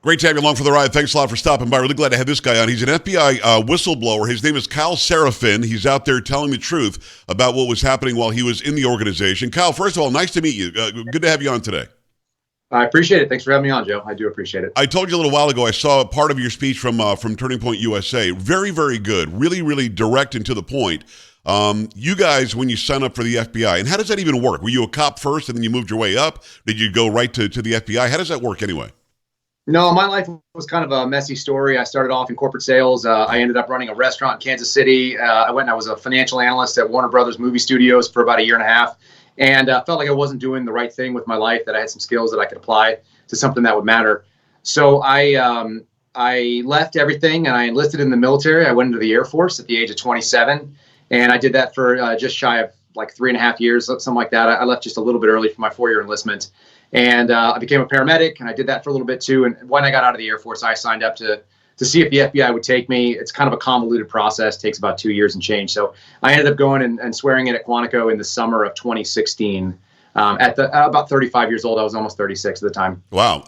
Great to have you along for the ride. Thanks a lot for stopping by. Really glad to have this guy on. He's an FBI whistleblower. His name is Kyle Seraphin. He's out there telling the truth about what was happening while he was in the organization. Kyle, first of all, nice to meet you. Good to have you on today. I appreciate it. Thanks for having me on, Joe. I do appreciate it. I told you a little while ago, I saw part of your speech from Turning Point USA. Very, very good. Really, really direct and to the point. You guys, when you sign up for the FBI, and how does that even work? Were you a cop first and then you moved your way up? Did you go right to the FBI? How does that work anyway? No, my life was kind of a messy story. I started off in corporate sales. I ended up running a restaurant in Kansas City. I was a financial analyst at Warner Brothers movie studios for about a year and a half, and felt like I wasn't doing the right thing with my life, that I had some skills that I could apply to something that would matter. So I left everything and I enlisted in the military. I went into the Air Force at the age of 27, and I did that for just shy of like 3.5 years, something like that. I left just a little bit early for my 4-year enlistment. And I became a paramedic, and I did that for a little bit too. And when I got out of the Air Force, I signed up to see if the FBI would take me. It's kind of a convoluted process, takes about 2 years and change. So I ended up going and swearing in at Quantico in the summer of 2016. At about 35 years old. I was almost 36 at the time. Wow.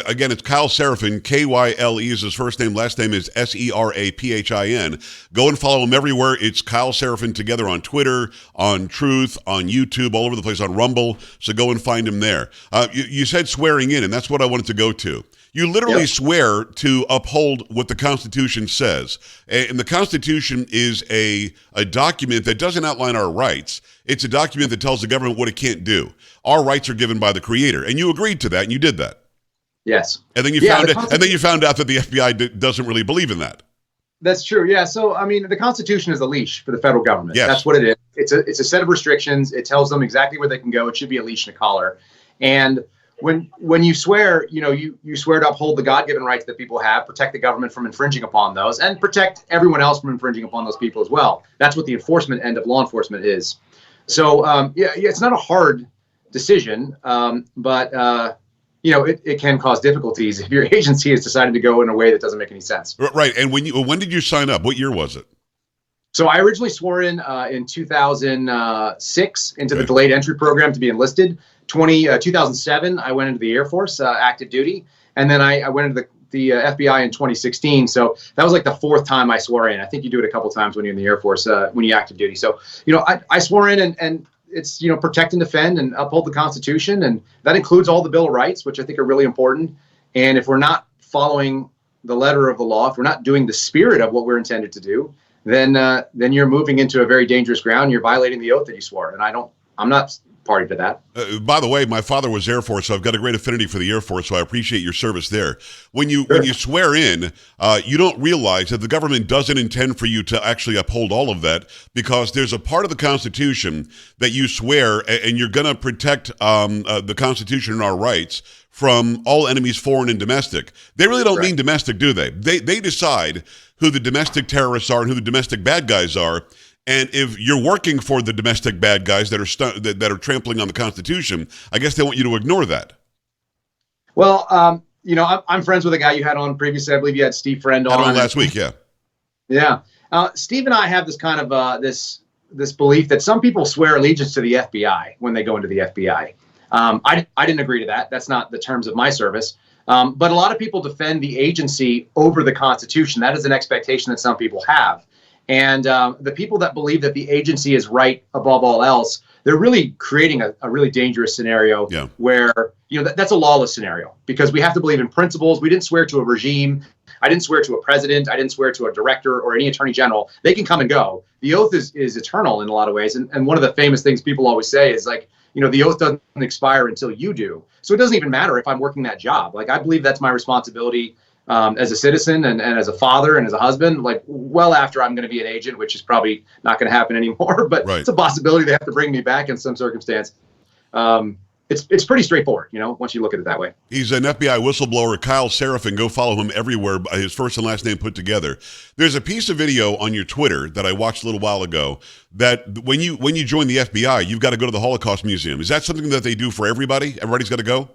Again, it's Kyle Seraphin. Kyle is his first name. Last name is Seraphin. Go and follow him everywhere. It's Kyle Seraphin together on Twitter, on Truth, on YouTube, all over the place, on Rumble. So go and find him there. You said swearing in, and that's what I wanted to go to. You literally swear to uphold what the Constitution says. And the Constitution is a document that doesn't outline our rights. It's a document that tells the government what it can't do. Our rights are given by the Creator. And you agreed to that, and you did that. Yes. And then you found out that the FBI doesn't really believe in that. That's true. Yeah. So, I mean, the Constitution is a leash for the federal government. Yes. That's what it is. It's a set of restrictions. It tells them exactly where they can go. It should be a leash and a collar. And when you swear, you swear to uphold the God-given rights that people have, protect the government from infringing upon those, and protect everyone else from infringing upon those people as well. That's what the enforcement end of law enforcement is. So, it's not a hard decision, but it can cause difficulties if your agency has decided to go in a way that doesn't make any sense. Right. And when did you sign up? What year was it? So I originally swore in 2006 into the delayed entry program to be enlisted. 2007, I went into the Air Force, active duty, and then I went into the FBI in 2016. So that was like the 4th time I swore in. I think you do it a couple times when you're in the Air Force, when you're active duty. So, I swore in and it's, protect and defend and uphold the Constitution. And that includes all the Bill of Rights, which I think are really important. And if we're not following the letter of the law, if we're not doing the spirit of what we're intended to do, then you're moving into a very dangerous ground. You're violating the oath that you swore. And I'm not party to that. By the way, my father was Air Force, so I've got a great affinity for the Air Force, so I appreciate your service there. When you swear in, you don't realize that the government doesn't intend for you to actually uphold all of that, because there's a part of the Constitution that you swear, and you're going to protect the Constitution and our rights from all enemies, foreign and domestic. They really don't mean domestic, do they? They decide who the domestic terrorists are and who the domestic bad guys are. And if you're working for the domestic bad guys that are trampling on the Constitution, I guess they want you to ignore that. Well, I'm friends with a guy you had on previously. I believe you had Steve Friend on. Last week, yeah. Yeah. Steve and I have this kind of this belief that some people swear allegiance to the FBI when they go into the FBI. I didn't agree to that. That's not the terms of my service. But a lot of people defend the agency over the Constitution. That is an expectation that some people have. And the people that believe that the agency is right above all else, they're really creating a really dangerous scenario where, that's a lawless scenario, because we have to believe in principles. We didn't swear to a regime. I didn't swear to a president. I didn't swear to a director or any attorney general. They can come and go. The oath is eternal in a lot of ways. And one of the famous things people always say is like, the oath doesn't expire until you do. So it doesn't even matter if I'm working that job. Like, I believe that's my responsibility as a citizen and as a father and as a husband, like well after I'm going to be an agent, which is probably not going to happen anymore, but it's a possibility they have to bring me back in some circumstance. It's pretty straightforward, once you look at it that way. He's an FBI whistleblower, Kyle Seraphin. Go follow him everywhere, his first and last name put together. There's a piece of video on your Twitter that I watched a little while ago that when you join the FBI, you've got to go to the Holocaust Museum. Is that something that they do for everybody? Everybody's got to go?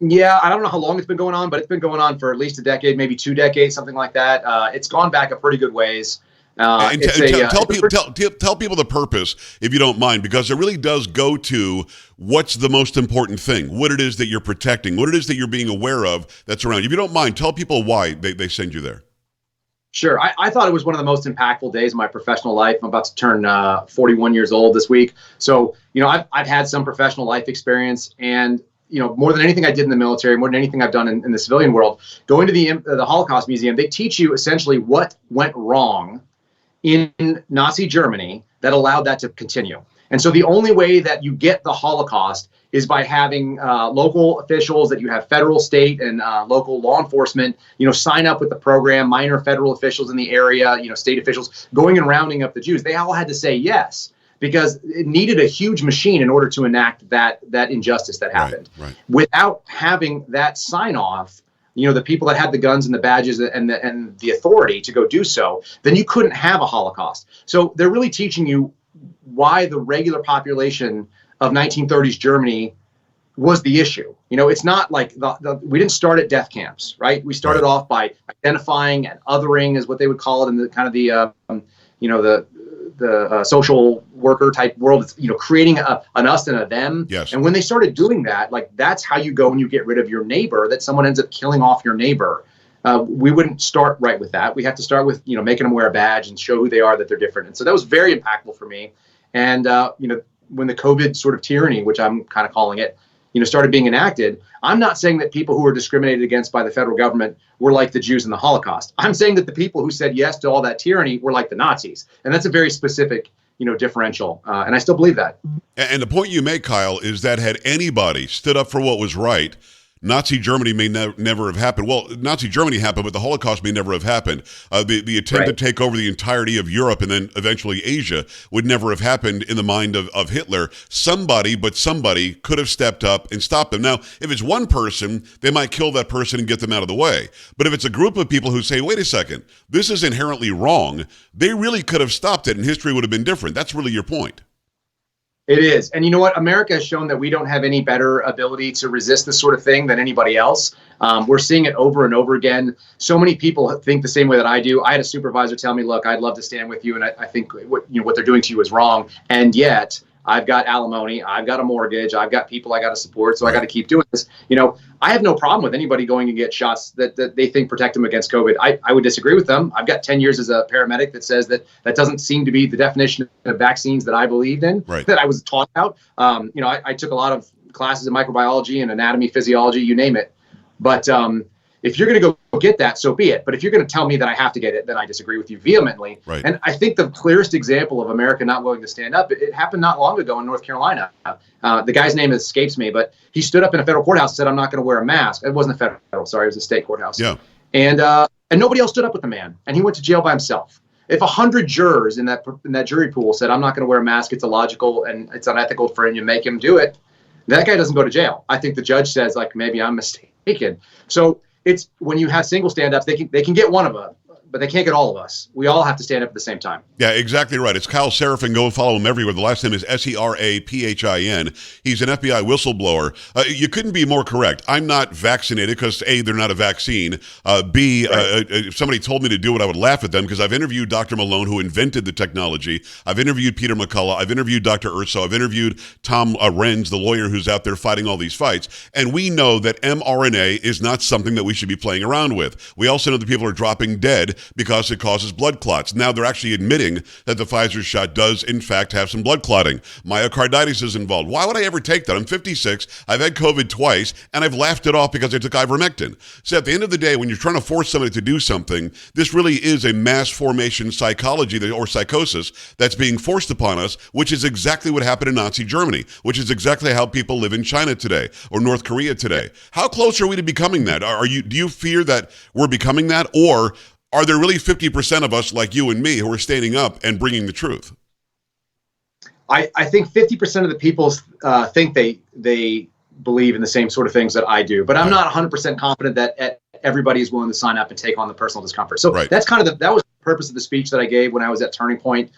Yeah, I don't know how long it's been going on, but it's been going on for at least a decade, maybe 2 decades, something like that. It's gone back a pretty good ways. And It's a tell people the purpose, if you don't mind, because it really does go to what's the most important thing, what it is that you're protecting, what it is that you're being aware of that's around you. If you don't mind, tell people why they send you there. Sure. I thought it was one of the most impactful days of my professional life. I'm about to turn 41 years old this week. So, I've had some professional life experience, and, more than anything I did in the military, more than anything I've done in the civilian world, going to the Holocaust Museum, they teach you essentially what went wrong in Nazi Germany that allowed that to continue. And so the only way that you get the Holocaust is by having local officials, that you have federal, state, and local law enforcement, sign up with the program, minor federal officials in the area, state officials going and rounding up the Jews. They all had to say yes, because it needed a huge machine in order to enact that injustice that happened. Right. Without having that sign off, the people that had the guns and the badges and the authority to go do so, then you couldn't have a Holocaust. So they're really teaching you why the regular population of 1930s Germany was the issue. It's not like we didn't start at death camps, right? We started off by identifying and othering, is what they would call it in the kind of the social worker type world. It's, creating an us and a them. Yes. And when they started doing that, that's how you go and you get rid of your neighbor, that someone ends up killing off your neighbor. We wouldn't start right with that. We have to start with, making them wear a badge and show who they are, that they're different. And so that was very impactful for me. And, when the COVID sort of tyranny, which I'm kind of calling it, started being enacted, I'm not saying that people who were discriminated against by the federal government were like the Jews in the Holocaust. I'm saying that the people who said yes to all that tyranny were like the Nazis. And that's a very specific, differential. And I still believe that. And the point you make, Kyle, is that had anybody stood up for what was right, Nazi Germany may never have happened. Well, Nazi Germany happened, but the Holocaust may never have happened. The attempt to take over the entirety of Europe and then eventually Asia would never have happened in the mind of Hitler. Somebody could have stepped up and stopped them. Now, if it's one person, they might kill that person and get them out of the way. But if it's a group of people who say, wait a second, this is inherently wrong, they really could have stopped it and history would have been different. That's really your point. It is. And you know what? America has shown that we don't have any better ability to resist this sort of thing than anybody else. We're seeing it over and over again. So many people think the same way that I do. I had a supervisor tell me, look, I'd love to stand with you, and I think what they're doing to you is wrong. And yet I've got alimony, I've got a mortgage, I've got people I got to support, so I got to keep doing this. I have no problem with anybody going and get shots that they think protect them against COVID. I would disagree with them. I've got 10 years as a paramedic that says that doesn't seem to be the definition of vaccines that I believed in, that I was taught about. I took a lot of classes in microbiology and anatomy, physiology, you name it. But if you're going to go get that, so be it. But if you're going to tell me that I have to get it, then I disagree with you vehemently. Right. And I think the clearest example of America not willing to stand up, it happened not long ago in North Carolina. The guy's name escapes me, but he stood up in a federal courthouse and said, I'm not going to wear a mask. It wasn't a federal, sorry, it was a state courthouse. Yeah. And nobody else stood up with the man, and he went to jail by himself. If 100 jurors in that jury pool said, I'm not going to wear a mask, it's illogical and it's unethical for him to make him do it, that guy doesn't go to jail. I think the judge says, maybe I'm mistaken. So it's when you have single stand-ups, they can get one of us, but they can't get all of us. We all have to stand up at the same time. Yeah, exactly right. It's Kyle Seraphin. Go and follow him everywhere. The last name is Seraphin. He's an FBI whistleblower. You couldn't be more correct. I'm not vaccinated because A, they're not a vaccine. B, if somebody told me to do it, I would laugh at them because I've interviewed Dr. Malone, who invented the technology. I've interviewed Peter McCullough. I've interviewed Dr. Urso. I've interviewed Tom Renz, the lawyer who's out there fighting all these fights. And we know that mRNA is not something that we should be playing around with. We also know that people are dropping dead because it causes blood clots. Now they're actually admitting that the Pfizer shot does, in fact, have some blood clotting. Myocarditis is involved. Why would I ever take that? I'm 56. I've had COVID twice, and I've laughed it off because I took ivermectin. So at the end of the day, when you're trying to force somebody to do something, this really is a mass formation psychology or psychosis that's being forced upon us, which is exactly what happened in Nazi Germany, which is exactly how people live in China today or North Korea today. How close are we to becoming that? Do you fear that we're becoming that, or are there really 50% of us like you and me who are standing up and bringing the truth? I think 50% of the people think they believe in the same sort of things that I do, but I'm not 100% confident that everybody is willing to sign up and take on the personal discomfort. So that's kind of that was the purpose of the speech that I gave when I was at Turning Point.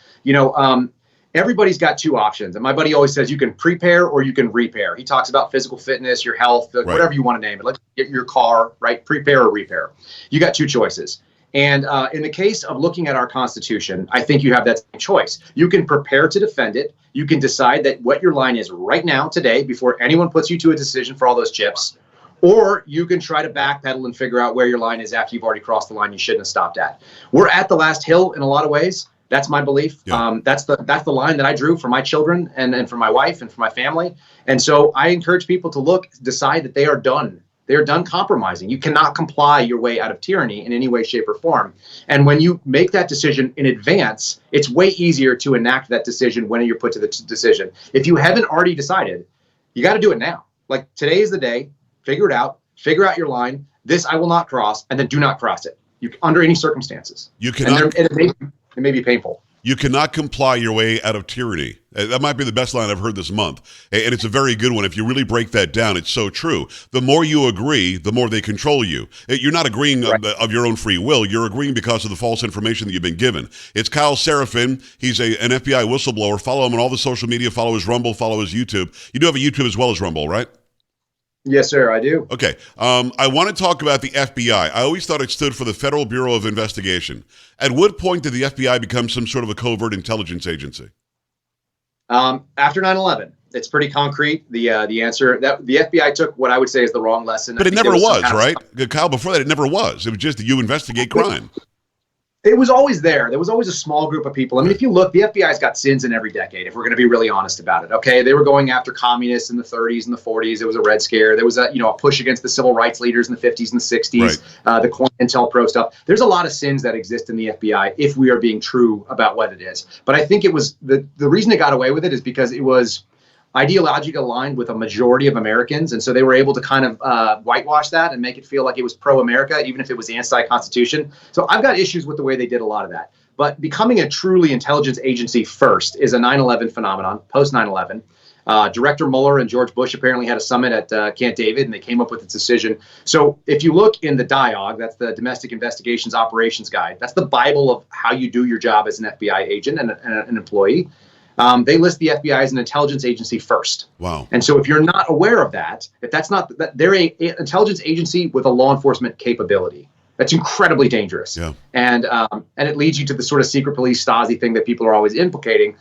Everybody's got two options. And my buddy always says you can prepare or you can repair. He talks about physical fitness, your health, whatever you want to name it. Let's get your car, right? Prepare or repair. You got two choices. And in the case of looking at our Constitution, I think you have that same choice. You can prepare to defend it. You can decide that what your line is right now, today, before anyone puts you to a decision for all those chips. Or you can try to backpedal and figure out where your line is after you've already crossed the line you shouldn't have stopped at. We're at the last hill in a lot of ways. That's my belief. Yeah. That's the line that I drew for my children and for my wife and for my family. And so I encourage people to decide that they are done. They are done compromising. You cannot comply your way out of tyranny in any way, shape, or form. And when you make that decision in advance, it's way easier to enact that decision when you're put to the decision. If you haven't already decided, you got to do it now. Like, today is the day. Figure it out. Figure out your line. This I will not cross, and then do not cross it. Under any circumstances. You cannot. And it may be painful. You cannot comply your way out of tyranny. That might be the best line I've heard this month. And it's a very good one. If you really break that down, it's so true. The more you agree, the more they control you. You're not agreeing of your own free will. You're agreeing because of the false information that you've been given. It's Kyle Seraphin. He's an FBI whistleblower. Follow him on all the social media. Follow his Rumble. Follow his YouTube. You do have a YouTube as well as Rumble, right? Yes, sir, I do. Okay. I want to talk about the FBI. I always thought it stood for the Federal Bureau of Investigation. At what point did the FBI become some sort of a covert intelligence agency? After 9/11. It's pretty concrete. The answer that the FBI took what I would say is the wrong lesson. But it never was, right? Kyle, before that, it never was. It was just that you investigate crime. It was always there. There was always a small group of people. I mean, if you look, the FBI's got sins in every decade, if we're going to be really honest about it. Okay, they were going after communists in the 30s and the 40s. There was a Red Scare. There was a push against the civil rights leaders in the 50s and the 60s. Right. The COINTELPRO stuff. There's a lot of sins that exist in the FBI if we are being true about what it is. But I think it was the reason it got away with it is because it was ideologically aligned with a majority of Americans. And so they were able to kind of whitewash that and make it feel like it was pro-America, even if it was anti-Constitution. So I've got issues with the way they did a lot of that. But becoming a truly intelligence agency first is a 9/11 phenomenon, post 9/11. Director Mueller and George Bush apparently had a summit at Camp David, and they came up with this decision. So if you look in the DIOG, that's the Domestic Investigations Operations Guide, that's the Bible of how you do your job as an FBI agent and an employee. They list the FBI as an intelligence agency first. Wow. And so if you're not aware of that, if that's not, they're an intelligence agency with a law enforcement capability. That's incredibly dangerous. Yeah. And it leads you to the sort of secret police Stasi thing that people are always implicating.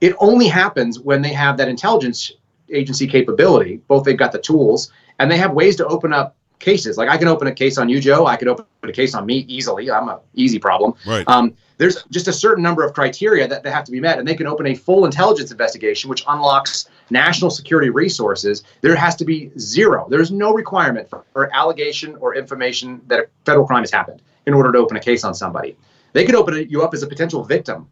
It only happens when they have that intelligence agency capability. Both they've got the tools and they have ways to open up cases. Like I can open a case on you, Joe. I could open a case on me easily. I'm an easy problem. Right. There's just a certain number of criteria that they have to be met, and they can open a full intelligence investigation, which unlocks national security resources. There has to be zero. There's no requirement for allegation or information that a federal crime has happened in order to open a case on somebody. They could open you up as a potential victim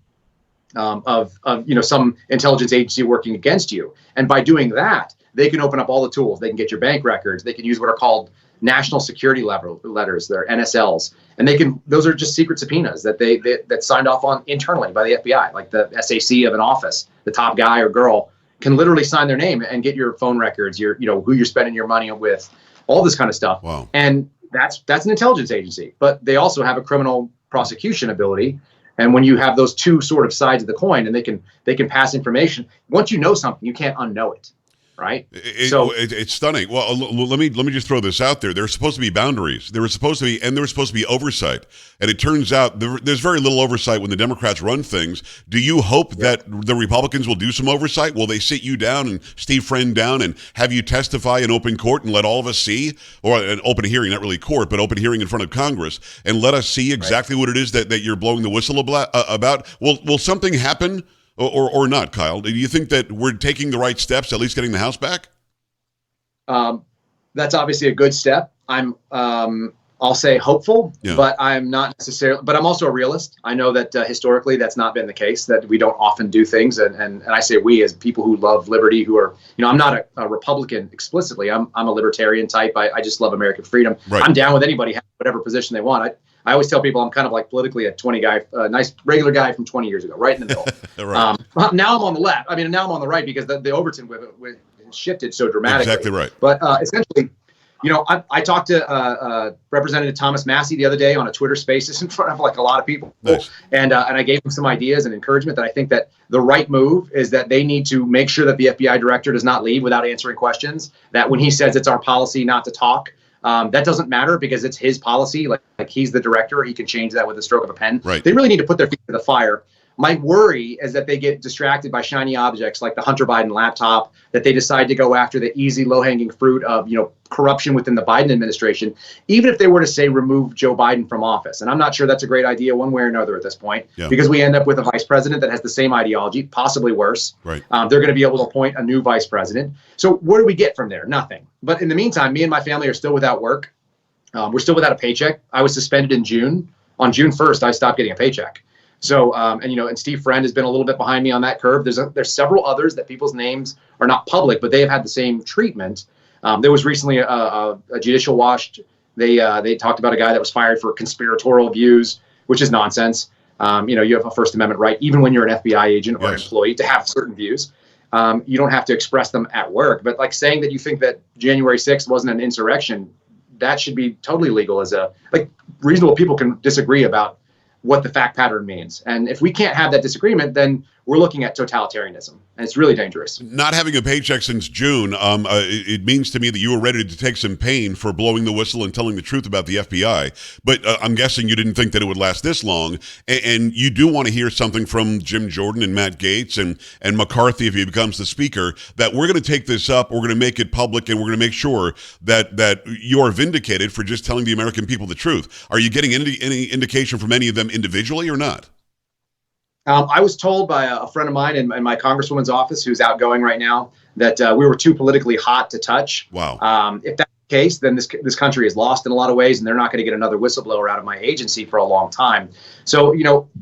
of some intelligence agency working against you, and by doing that, they can open up all the tools. They can get your bank records. They can use what are called national security letters, they're NSLs, and those are just secret subpoenas that signed off on internally by the FBI, like the SAC of an office. The top guy or girl can literally sign their name and get your phone records, who you're spending your money with, all this kind of stuff. Wow. And that's an intelligence agency, but they also have a criminal prosecution ability. And when you have those two sort of sides of the coin, and they can pass information, once you know something, you can't unknow it. Right. It's stunning. Well, let me just throw this out there. There's supposed to be boundaries. There was supposed to be oversight. And it turns out there's very little oversight when the Democrats run things. Do you hope that the Republicans will do some oversight? Will they sit you down and Steve Friend down and have you testify in open court and let all of us see, or an open hearing, not really court, but open hearing in front of Congress, and let us see exactly what it is that you're blowing the whistle about? Will something happen? Or not, Kyle? Do you think that we're taking the right steps, at least getting the House back? That's obviously a good step. I'll say hopeful, but I'm not necessarily. But I'm also a realist. I know that historically that's not been the case. That we don't often do things, and I say we as people who love liberty, who are I'm not a Republican explicitly. I'm a libertarian type. I just love American freedom. Right. I'm down with anybody having whatever position they want. I always tell people I'm kind of like politically a 20 guy, a nice regular guy from 20 years ago, right in the middle. Right. Now I'm on the left. I mean, now I'm on the right because the Overton with shifted so dramatically. Exactly right. But essentially, I talked to Representative Thomas Massey the other day on a Twitter Spaces in front of like a lot of people, nice. And I gave him some ideas and encouragement that I think that the right move is that they need to make sure that the FBI director does not leave without answering questions. That when he says it's our policy not to talk, That doesn't matter because it's his policy. Like he's the director. He can change that with the stroke of a pen. Right. They really need to put their feet to the fire. My worry is that they get distracted by shiny objects like the Hunter Biden laptop, that they decide to go after the easy, low-hanging fruit of, corruption within the Biden administration, even if they were to say remove Joe Biden from office. And I'm not sure that's a great idea one way or another at this point, because we end up with a vice president that has the same ideology, possibly worse. Right. They're going to be able to appoint a new vice president. So what do we get from there? Nothing. But in the meantime, me and my family are still without work. We're still without a paycheck. I was suspended in June. On June 1st, I stopped getting a paycheck. So, and Steve Friend has been a little bit behind me on that curve. There's several others that people's names are not public, but they have had the same treatment. There was recently a judicial watch. They talked about a guy that was fired for conspiratorial views, which is nonsense. You have a First Amendment right, even when you're an FBI agent or an employee, to have certain views. You don't have to express them at work. But like saying that you think that January 6th wasn't an insurrection, that should be totally legal. Reasonable people can disagree about what the fact pattern means. And if we can't have that disagreement, then we're looking at totalitarianism, and it's really dangerous. Not having a paycheck since June, it means to me that you were ready to take some pain for blowing the whistle and telling the truth about the FBI. But I'm guessing you didn't think that it would last this long. And you do want to hear something from Jim Jordan and Matt Gaetz and McCarthy, if he becomes the speaker, that we're going to take this up, we're going to make it public, and we're going to make sure that you are vindicated for just telling the American people the truth. Are you getting any indication from any of them individually or not? I was told by a friend of mine in my congresswoman's office, who's outgoing right now, that we were too politically hot to touch. Wow. If that's the case, then this country is lost in a lot of ways, and they're not going to get another whistleblower out of my agency for a long time. So,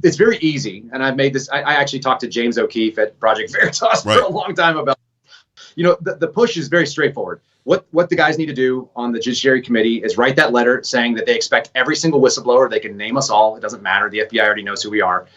it's very easy. And I've made this. I actually talked to James O'Keefe at Project Veritas for a long time about, the push is very straightforward. What the guys need to do on the Judiciary Committee is write that letter saying that they expect every single whistleblower. They can name us all. It doesn't matter. The FBI already knows who we are.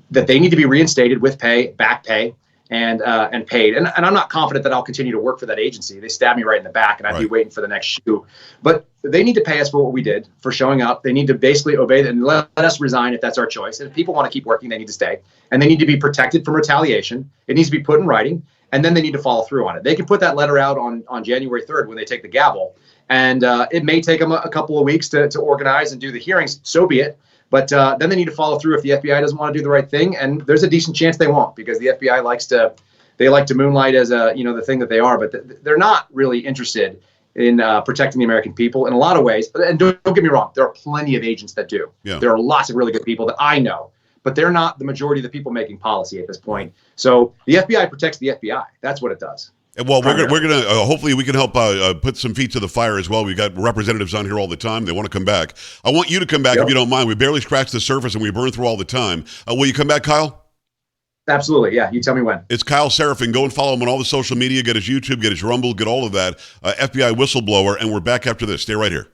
That they need to be reinstated with pay, back pay, and paid. And I'm not confident that I'll continue to work for that agency. They stabbed me right in the back, and I'd be waiting for the next shoe. But they need to pay us for what we did, for showing up. They need to basically obey that and let us resign if that's our choice. And if people want to keep working, they need to stay. And they need to be protected from retaliation. It needs to be put in writing, and then they need to follow through on it. They can put that letter out on January 3rd when they take the gavel. And it may take them a couple of weeks to organize and do the hearings. So be it. But then they need to follow through if the FBI doesn't want to do the right thing, and there's a decent chance they won't, because the FBI likes to moonlight as the thing that they are, but they're not really interested in protecting the American people in a lot of ways. And don't get me wrong, there are plenty of agents that do. Yeah. There are lots of really good people that I know, but they're not the majority of the people making policy at this point. So the FBI protects the FBI. That's what it does. Well, we're gonna hopefully we can help put some feet to the fire as well. We've got representatives on here all the time. They want to come back. I want you to come back if you don't mind. We barely scratched the surface and we burn through all the time. Will you come back, Kyle? Absolutely, yeah. You tell me when. It's Kyle Seraphin. Go and follow him on all the social media. Get his YouTube, get his Rumble, get all of that. FBI whistleblower, and we're back after this. Stay right here.